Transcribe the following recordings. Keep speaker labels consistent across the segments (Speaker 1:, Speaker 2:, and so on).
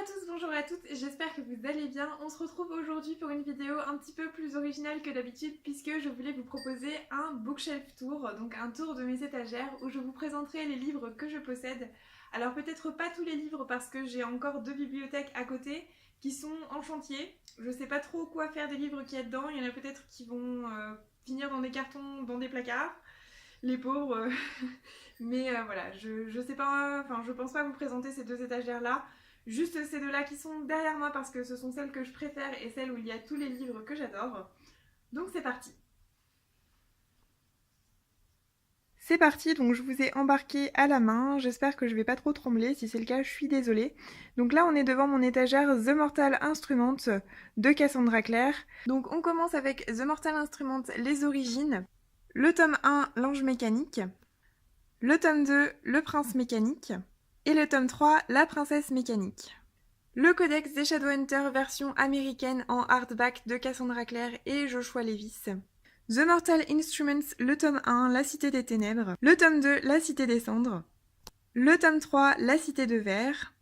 Speaker 1: à tous, bonjour à toutes, j'espère que vous allez bien. On se retrouve aujourd'hui pour une vidéo un petit peu plus originale que d'habitude puisque je voulais vous proposer un bookshelf tour, donc un tour de mes étagères où je vous présenterai les livres que je possède. Alors peut-être pas tous les livres parce que j'ai encore deux bibliothèques à côté qui sont en chantier. Je sais pas trop quoi faire des livres qu'il y a dedans, il y en a peut-être qui vont finir dans des cartons, dans des placards. Les pauvres. Mais voilà, je sais pas, enfin je pense pas vous présenter ces deux étagères là. Juste ces deux là qui sont derrière moi parce que ce sont celles que je préfère et celles où il y a tous les livres que j'adore. Donc c'est parti. C'est parti, donc je vous ai embarqué à la main, j'espère que je vais pas trop trembler, si c'est le cas je suis désolée. Donc là on est devant mon étagère The Mortal Instrument de Cassandra Clare. Donc on commence avec The Mortal Instrument, les origines, le tome 1, l'ange mécanique, le tome 2, le prince mécanique, et le tome 3, la princesse mécanique. Le codex des Shadowhunters version américaine en hardback de Cassandra Clare et Joshua Levis. The Mortal Instruments, le tome 1, La Cité des Ténèbres. Le tome 2, La Cité des Cendres. Le tome 3, La Cité de Verre.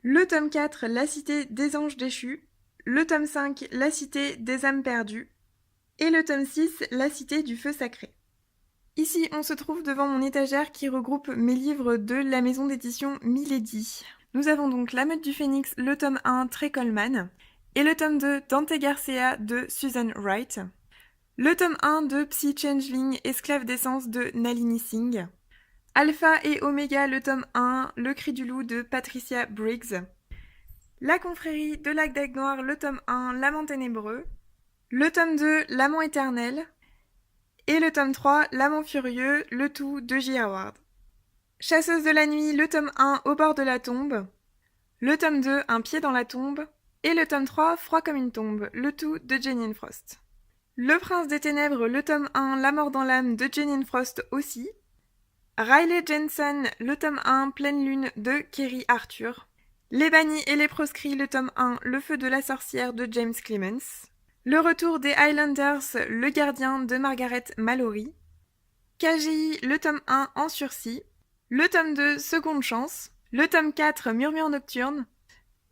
Speaker 1: Le tome 4, La Cité des Anges Déchus. Le tome 5, La Cité des Âmes Perdues. Et le tome 6, La Cité du Feu Sacré. Ici, on se trouve devant mon étagère qui regroupe mes livres de la maison d'édition Milady. Nous avons donc La Meute du Phénix, le tome 1, Trey Coleman, et le tome 2, Dante Garcia de Susan Wright, le tome 1 de Psy Changeling, Esclave d'essence de Nalini Singh, Alpha et Oméga, le tome 1, Le Cri du Loup de Patricia Briggs, La Confrérie de Lac d'Aigle Noir, le tome 1, L'Amant Ténébreux, le tome 2, L'Amant Éternel, et le tome 3, L'Amant Furieux, le tout de J. Howard. Chasseuse de la nuit, le tome 1, Au bord de la tombe, le tome 2, Un pied dans la tombe, et le tome 3, Froid comme une tombe, le tout de Janine Frost. Le prince des ténèbres, le tome 1, La mort dans l'âme de Janine Frost aussi. Riley Jensen, le tome 1, Pleine lune de Kerry Arthur. Les bannis et les proscrits, le tome 1, Le feu de la sorcière de James Clemens. Le retour des Highlanders, Le gardien de Margaret Mallory. KGI, le tome 1, En sursis. Le tome 2, Seconde chance. Le tome 4, Murmure nocturne.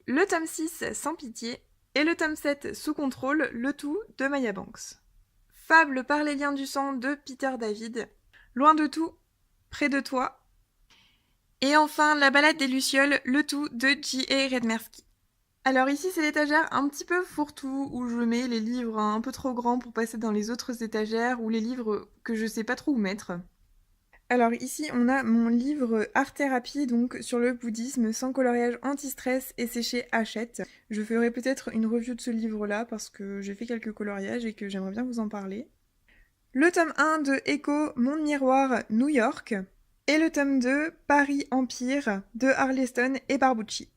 Speaker 1: Le tome 6, Sans pitié. Et le tome 7, Sous contrôle, le tout de Maya Banks. Fable par les liens du sang de Peter David. Loin de tout, près de toi. Et enfin, La balade des Lucioles, le tout de J.A. Redmersky. Alors ici, c'est l'étagère un petit peu fourre-tout où je mets les livres un peu trop grands pour passer dans les autres étagères ou les livres que je sais pas trop où mettre. Alors ici, on a mon livre Art Thérapie, donc sur le bouddhisme sans coloriage anti-stress et c'est chez Hachette. Je ferai peut-être une review de ce livre-là parce que j'ai fait quelques coloriages et que j'aimerais bien vous en parler. Le tome 1 de Echo, Monde Miroir, New York. Et le tome 2, Paris Empire, de Arleston et Barbucci.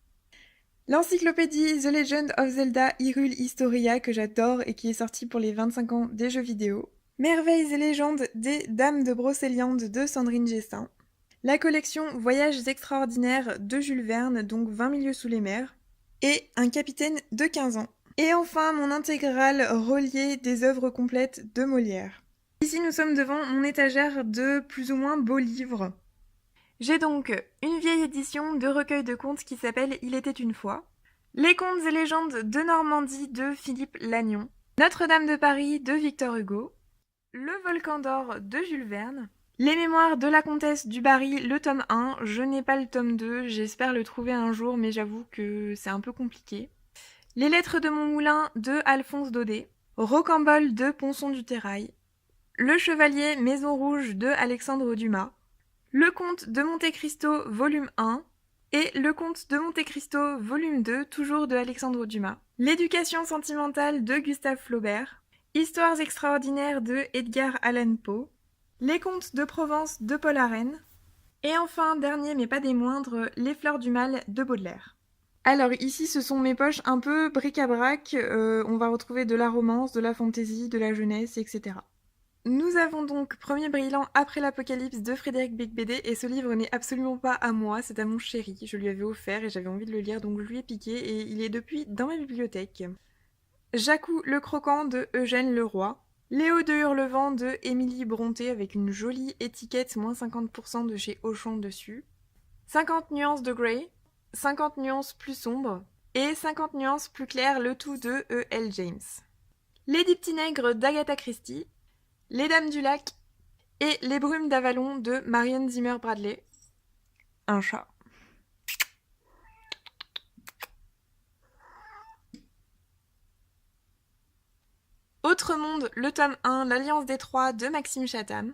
Speaker 1: L'encyclopédie The Legend of Zelda Hyrule Historia que j'adore et qui est sortie pour les 25 ans des jeux vidéo. Merveilles et légendes des Dames de Brocéliande de Sandrine Gessin. La collection Voyages extraordinaires de Jules Verne, donc 20 milieux sous les mers. Et Un capitaine de 15 ans. Et enfin mon intégrale reliée des œuvres complètes de Molière. Ici nous sommes devant mon étagère de plus ou moins beaux livres. J'ai donc une vieille édition de recueil de contes qui s'appelle Il était une fois, Les contes et légendes de Normandie de Philippe Lagnon, Notre-Dame de Paris de Victor Hugo, Le volcan d'or de Jules Verne, Les mémoires de la comtesse du Barry, le tome 1, je n'ai pas le tome 2, j'espère le trouver un jour mais j'avoue que c'est un peu compliqué. Les lettres de mon moulin de Alphonse Daudet, Rocambole de Ponson du Terrail, Le chevalier Maison Rouge de Alexandre Dumas, Le comte de Monte Cristo volume 1 et Le comte de Monte Cristo volume 2, toujours de Alexandre Dumas. L'éducation sentimentale de Gustave Flaubert. Histoires extraordinaires de Edgar Allan Poe. Les contes de Provence de Paul Arène. Et enfin, dernier mais pas des moindres, Les fleurs du mal de Baudelaire. Alors ici, ce sont mes poches un peu bric-à-brac. On va retrouver de la romance, de la fantaisie, de la jeunesse, etc. Nous avons donc Premier brillant après l'apocalypse de Frédéric Beigbeder et ce livre n'est absolument pas à moi, c'est à mon chéri. Je lui avais offert et j'avais envie de le lire donc je lui ai piqué et il est depuis dans ma bibliothèque. Jacou le croquant de Eugène Leroy. Léo de Hurlevent de Émilie Bronté avec une jolie étiquette moins 50% de chez Auchan dessus. 50 nuances de Grey, 50 nuances plus sombres. et 50 nuances plus claires, le tout de E.L. James. Les dix petits nègres d'Agatha Christie, Les Dames du Lac et Les Brumes d'Avalon de Marion Zimmer Bradley. Un chat. Autre monde, le tome 1, L'Alliance des Trois de Maxime Chatham.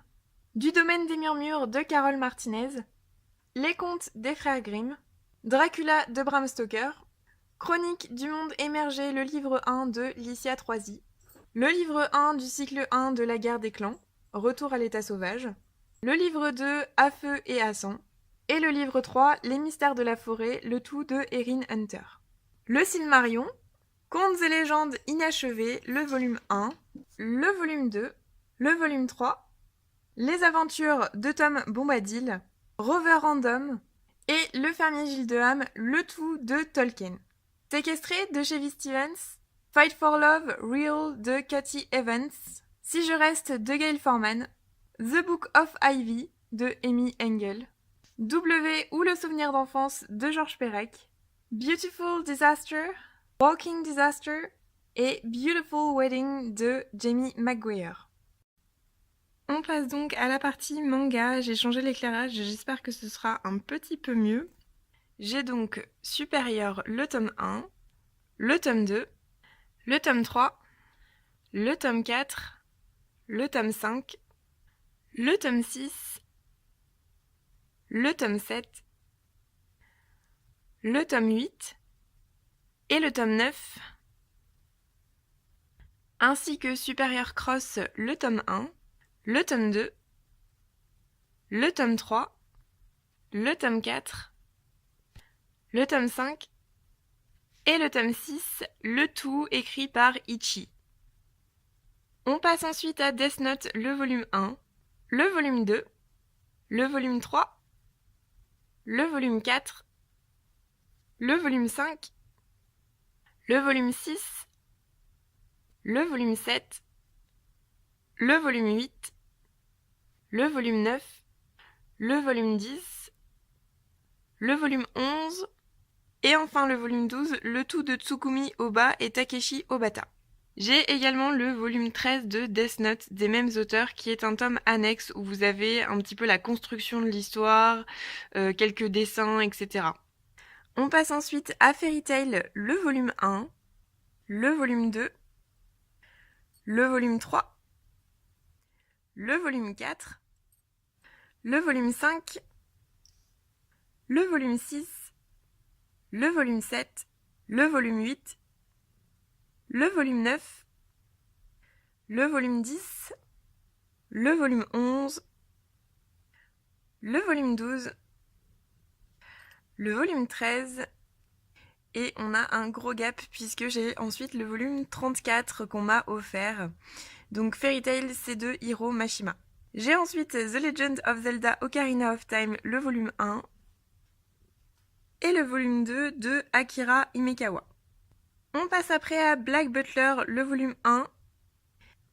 Speaker 1: Du domaine des murmures de Carole Martinez. Les contes des frères Grimm. Dracula de Bram Stoker. Chronique du monde émergé, le livre 1 de Licia Troisi. Le livre 1 du cycle 1 de la guerre des clans. Retour à l'état sauvage. Le livre 2, À feu et à sang. Et le livre 3, Les mystères de la forêt, le tout de Erin Hunter. Le Silmarion. Contes et légendes inachevés, le volume 1, le volume 2, le volume 3, Les aventures de Tom Bombadil, Rover Random et Le fermier Gildeham, le tout de Tolkien. Séquestré de Chevy Stevens, Fight for Love, Real de Cathy Evans, Si je reste de Gail Forman, The Book of Ivy de Amy Engel, W ou le souvenir d'enfance de Georges Perec, Beautiful Disaster, Walking Disaster et Beautiful Wedding de Jamie McGuire. On passe donc à la partie manga. J'ai changé l'éclairage, j'espère que ce sera un petit peu mieux. J'ai donc Supérieur le tome 1, le tome 2, le tome 3, le tome 4, le tome 5, le tome 6, le tome 7, le tome 8 et le tome 9, ainsi que Supérieur Cross le tome 1, le tome 2, le tome 3, le tome 4, le tome 5 et le tome 6, le tout écrit par Ichi. On passe ensuite à Death Note, le volume 1, le volume 2, le volume 3, le volume 4, le volume 5, le volume 6, le volume 7, le volume 8, le volume 9, le volume 10, le volume 11, et enfin le volume 12, le tout de Tsukumi Oba et Takeshi Obata. J'ai également le volume 13 de Death Note des mêmes auteurs qui est un tome annexe où vous avez un petit peu la construction de l'histoire, quelques dessins, etc. On passe ensuite à Fairy Tail, le volume 1, le volume 2, le volume 3, le volume 4, le volume 5, le volume 6, le volume 7, le volume 8, le volume 9, le volume 10, le volume 11, le volume 12, le volume 13, et on a un gros gap puisque j'ai ensuite le volume 34 qu'on m'a offert. Donc Fairy Tail, c'est de Hiro Mashima. J'ai ensuite The Legend of Zelda Ocarina of Time, le volume 1, et le volume 2 de Akira Himekawa. On passe après à Black Butler, le volume 1,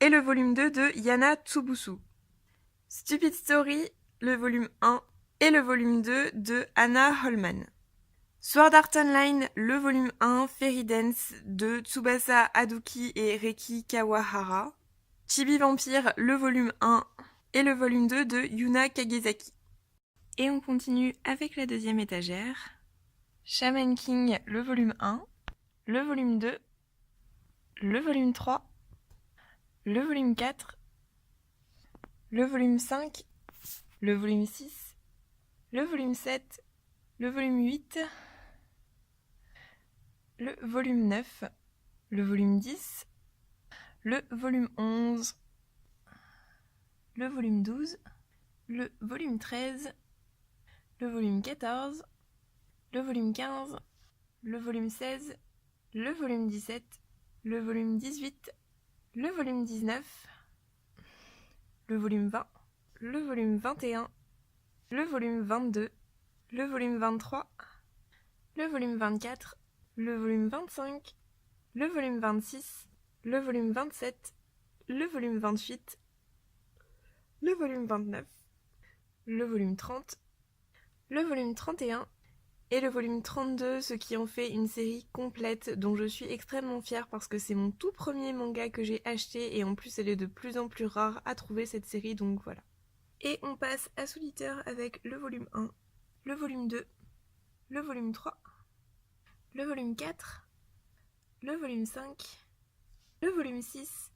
Speaker 1: et le volume 2 de Yana Tsubusu. Stupid Story, le volume 1, et le volume 2 de Anna Holman. Sword Art Online, le volume 1, Fairy Dance de Tsubasa Haruki et Reiki Kawahara. Chibi Vampire, le volume 1, et le volume 2 de Yuna Kagezaki. Et on continue avec la deuxième étagère. Shaman King, le volume 1, le volume 2, le volume 3, le volume 4, le volume 5, le volume 6, le volume 7, le volume 8, le volume 9, le volume 10, le volume 11, le volume 12, le volume 13, le volume 14, le volume 15, le volume 16, le volume 17, le volume 18, le volume 19, le volume 20, le volume 21, le volume 22, le volume 23, le volume 24, le volume 25, le volume 26, le volume 27, le volume 28, le volume 29, le volume 30, le volume 31 et le volume 32, ce qui en fait une série complète dont je suis extrêmement fière parce que c'est mon tout premier manga que j'ai acheté et en plus elle est de plus en plus rare à trouver cette série, donc voilà. Et on passe à Solitaire avec le volume 1, le volume 2, le volume 3, le volume 4, le volume 5, le volume 6,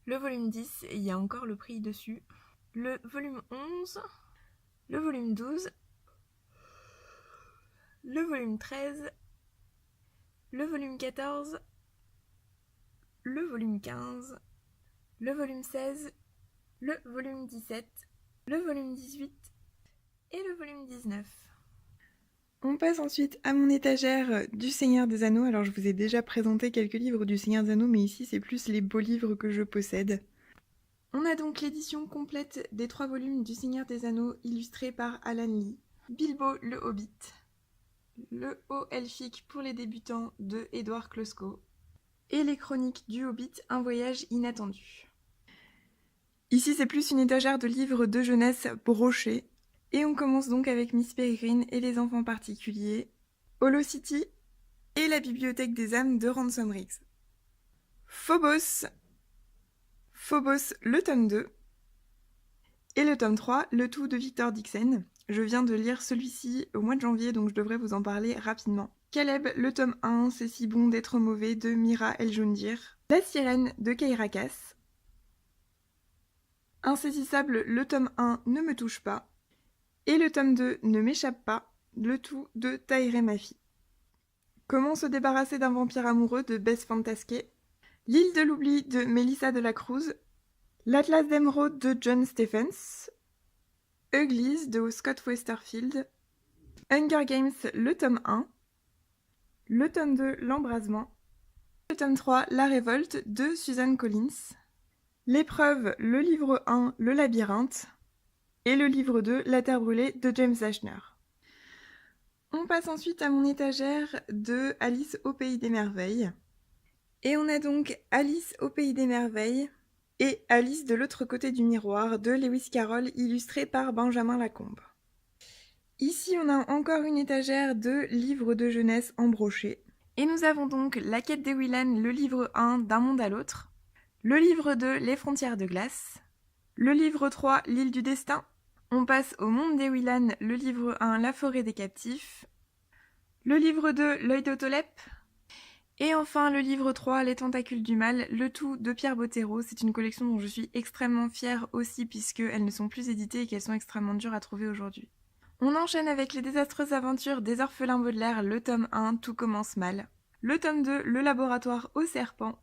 Speaker 1: le volume 10, il y a encore le prix dessus, le volume 11, le volume 12, le volume 13, le volume 14, le volume 15, le volume 16, le volume 17, le volume 18 et le volume 19. On passe ensuite à mon étagère du Seigneur des Anneaux. Alors je vous ai déjà présenté quelques livres du Seigneur des Anneaux, mais ici c'est plus les beaux livres que je possède. On a donc l'édition complète des 3 volumes du Seigneur des Anneaux illustrés par Alan Lee, Bilbo le Hobbit, le Haut Elfique pour les débutants de Édouard Klosko et les Chroniques du Hobbit, un voyage inattendu. Ici c'est plus une étagère de livres de jeunesse brochés. Et on commence donc avec Miss Peregrine et les enfants particuliers, Holocity et la bibliothèque des âmes de Ransom Riggs. Phobos, le tome 2, et le tome 3, le tout de Victor Dixon. Je viens de lire celui-ci au mois de janvier, donc je devrais vous en parler rapidement. Caleb, le tome 1, C'est si bon d'être mauvais, de Mira El-Joundir. La sirène de Kairakás. Insaisissable, le tome 1, Ne me touche pas. Et le tome 2, Ne m'échappe pas, le tout de Tahereh Mafi. Comment se débarrasser d'un vampire amoureux de Bess Fantasque. L'île de l'oubli de Melissa de la Cruz. L'Atlas d'émeraude de John Stephens. Uglies de Scott Westerfield. Hunger Games, le tome 1. Le tome 2, L'embrasement. Le tome 3, La révolte de Suzanne Collins. L'épreuve, le livre 1, Le labyrinthe. Et le livre 2, La terre brûlée de James Ashner. On passe ensuite à mon étagère de Alice au pays des merveilles. Et on a donc Alice au pays des merveilles et Alice de l'autre côté du miroir de Lewis Carroll, illustré par Benjamin Lacombe. Ici, on a encore une étagère de livres de jeunesse en brochet. Et nous avons donc La quête des Willan, le livre 1, D'un monde à l'autre. Le livre 2, Les frontières de glace. Le livre 3, L'île du destin. On passe au monde des Willan, le livre 1, La forêt des captifs. Le livre 2, L'œil d'Otolep. Et enfin le livre 3, Les tentacules du mal, le tout de Pierre Bottero. C'est une collection dont je suis extrêmement fière aussi puisqu'elles ne sont plus éditées et qu'elles sont extrêmement dures à trouver aujourd'hui. On enchaîne avec Les désastreuses aventures des orphelins Baudelaire, le tome 1, Tout commence mal. Le tome 2, Le laboratoire au serpent.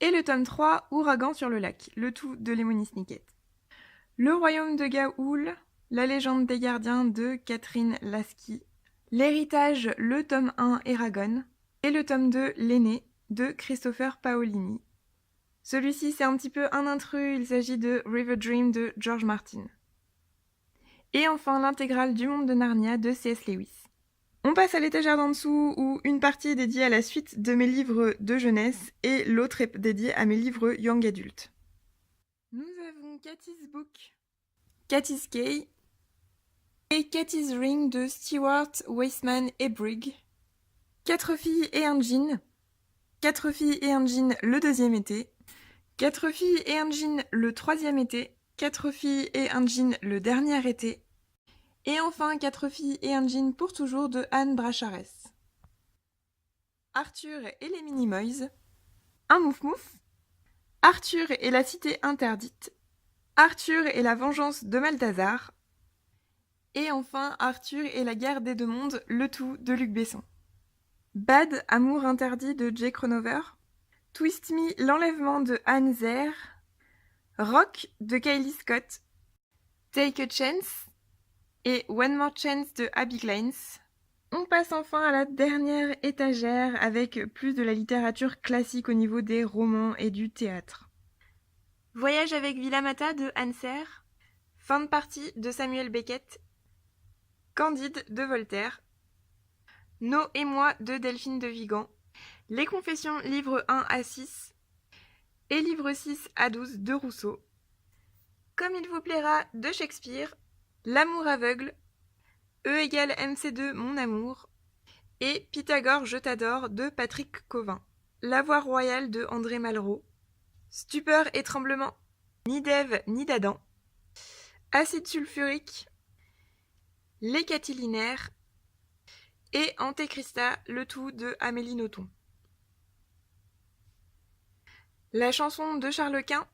Speaker 1: Et le tome 3, Ouragan sur le lac, le tout de Lemony Snicket. Le royaume de Gaoul, La légende des gardiens de Catherine Lasky. L'héritage, le tome 1, Eragon. Et le tome 2, L'aîné, de Christopher Paolini. Celui-ci, c'est un petit peu un intrus, il s'agit de River Dream de George Martin. Et enfin, l'intégrale du monde de Narnia de C.S. Lewis. On passe à l'étagère d'en dessous, où une partie est dédiée à la suite de mes livres de jeunesse, et l'autre est dédiée à mes livres young adult. Nous avons Cathy's Book, Cathy's Key, et Cathy's Ring de Stewart, Weisman et Brigg. 4 filles et un djinn. 4 filles et un djinn le deuxième été. 4 filles et un djinn le troisième été. 4 filles et un djinn le dernier été. Et enfin 4 filles et un djinn pour toujours de Anne Bracharès. Arthur et les Minimoys. Un mouf-mouf. Arthur et la cité interdite. Arthur et la vengeance de Malthazar. Et enfin Arthur et la guerre des deux mondes, le tout de Luc Besson. Bad, amour interdit de Jay Cronover. Twist Me, l'enlèvement de Anne Zer. Rock de Kylie Scott. Take a Chance et One More Chance de Abby Glines. On passe enfin à la dernière étagère avec plus de la littérature classique au niveau des romans et du théâtre. Voyage avec Villa Mata de Anne Serre. Fin de partie de Samuel Beckett. Candide de Voltaire. No et moi de Delphine de Vigan. Les Confessions, livre 1 à 6 et livre 6 à 12 de Rousseau. Comme il vous plaira de Shakespeare. L'amour aveugle. E égale MC2, mon amour, et Pythagore, je t'adore de Patrick Covin. La voix royale de André Malraux. Stupeur et tremblement, ni d'Ève ni d'Adam. Acide sulfurique, les catilinaires, et Antéchrista, le tout de Amélie Nothomb. La chanson de Charles Quint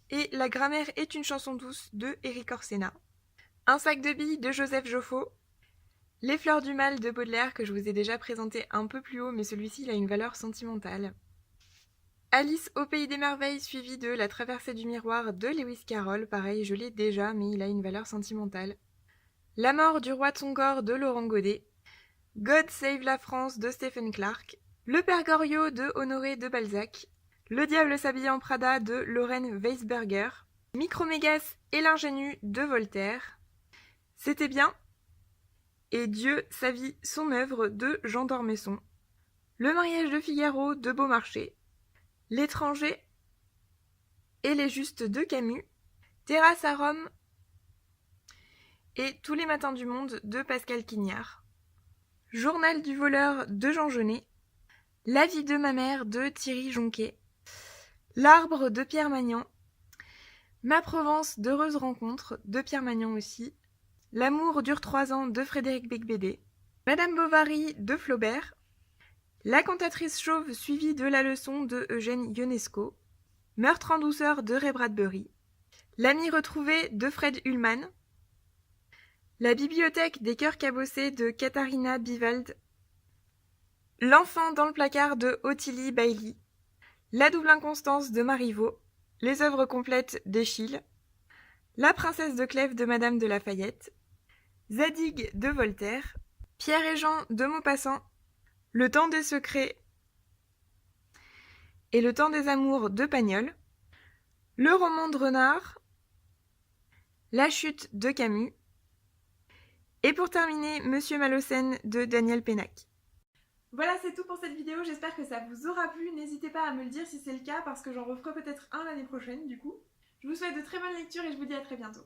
Speaker 1: et La grammaire est une chanson douce de Éric Orsena. Un sac de billes de Joseph Joffo. Les fleurs du mal de Baudelaire que je vous ai déjà présenté un peu plus haut, mais celui-ci il a une valeur sentimentale. Alice au pays des merveilles suivi de La traversée du miroir de Lewis Carroll, pareil je l'ai déjà mais il a une valeur sentimentale. La mort du roi Tsongor de Laurent Godet. God Save la France de Stephen Clark. Le père Goriot de Honoré de Balzac. Le diable s'habille en Prada de Lorraine Weisberger. Micromégas et l'ingénu de Voltaire. C'était bien. Et Dieu, sa vie, son œuvre de Jean d'Ormesson. Le mariage de Figaro de Beaumarchais. L'étranger et les justes de Camus. Terrasse à Rome et Tous les matins du monde de Pascal Quignard. Journal du voleur de Jean Genet. La vie de ma mère de Thierry Jonquet. L'arbre de Pierre Magnan. Ma Provence d'heureuse rencontre de Pierre Magnan aussi. L'amour dure 3 ans de Frédéric Becbédé. Madame Bovary de Flaubert. La cantatrice chauve suivie de la leçon de Eugène Ionesco. Meurtre en douceur de Ray Bradbury. L'ami retrouvé de Fred Ullman. La bibliothèque des cœurs cabossés de Katharina Biwald. L'enfant dans le placard de Ottilie Bailly. La double inconstance de Marivaux. Les œuvres complètes d'Eschyle. La princesse de Clèves de Madame de Lafayette. Zadig de Voltaire. Pierre et Jean de Maupassant. Le temps des secrets et le temps des amours de Pagnol. Le roman de Renard. La chute de Camus. Et pour terminer, Monsieur Malocène de Daniel Pénac. Voilà, c'est tout pour cette vidéo, j'espère que ça vous aura plu. N'hésitez pas à me le dire si c'est le cas, parce que j'en referai peut-être un l'année prochaine du coup. Je vous souhaite de très bonnes lectures et je vous dis à très bientôt.